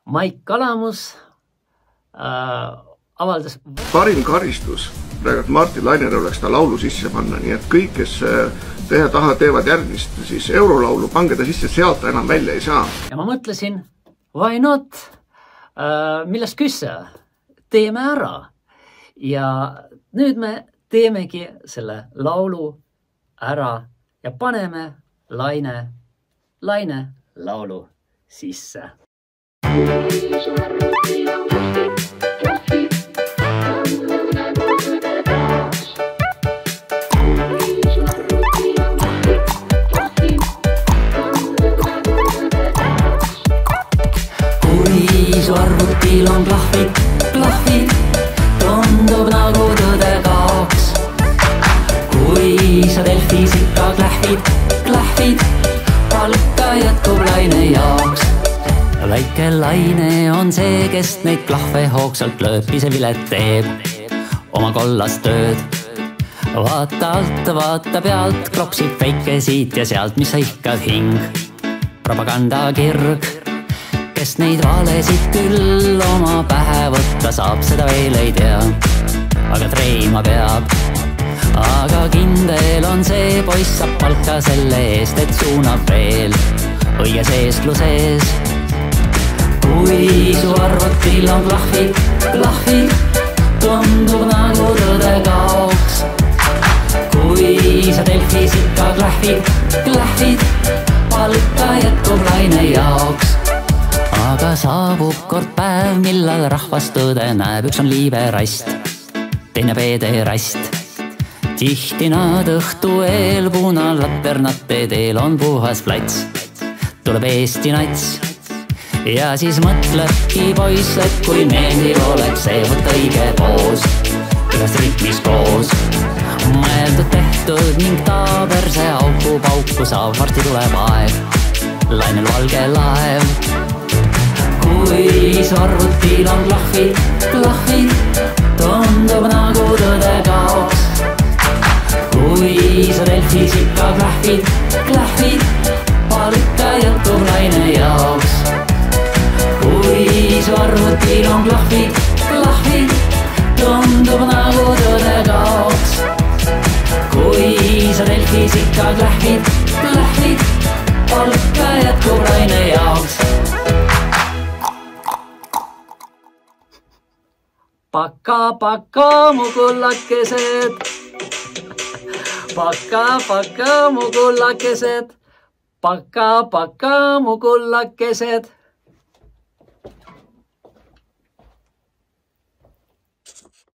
Maik Kalamus avaldas... Parim karistus praegult Martin Lainele oleks ta laulu sisse panna, nii et kõik, kes teevad järgmist, siis eurolaulu, pange ta sisse, sealt ta enam välja ei saa. Ja ma mõtlesin, why not? Millest küsse? Teeme ära. Ja nüüd me teemegi selle laulu ära ja paneme Laine laulu sisse. Kui su arvutil on klahvid, tundub nagu tõde kaoks. Kui sa Delfis ikka klahvid, palka jätkub Laine jaoks. Väike Laine on see, kes neid klahve hoogsalt lööb, ise vilet teeb oma kollast tööd. Vaata alt, vaata pealt, klopsib väike siit ja sealt, mis sa ikkad hing. Propagandakirg, kes neid valesid küll oma pähe võtta saab, seda veel ei tea, aga treima peab. Aga kindel on see, poiss saab palka selle eest, et suunab veel õiges eeskluses. Kui su arvutil on klahvid, tundub nagu tõde kaoks. Kui sa Delfis ikka klahvid, palka jätkub Laine jaoks. Aga saabub kord päev, millal rahvas tõde näeb, üks on liiverast, teine pederast. Tihti nad õhtu eel punalatternate teel on puhas plats, tuleb Eesti nats. Ja siis mõtlebki poiss, et kui meeldiv oleks see võtta õige poos, ühes ritmis koos. Mõeldud tehtud ning taaber see pauku saab, varsti tuleb aeg, Lainel valge laev. Kui su arvutil on klahvid, tundub nagu tõde kaoks. Kui sa Delfis ikka klahvid, palka jätkub Laine jaoks. Kui su arvutil on klahvid, tundub nagu tõde kaoks. Kui sa Delfis ikka klahvid, palka jätkub Laine jaoks. Paka mu kullakesed, paka mu kullakesed, paka mu kullakesed.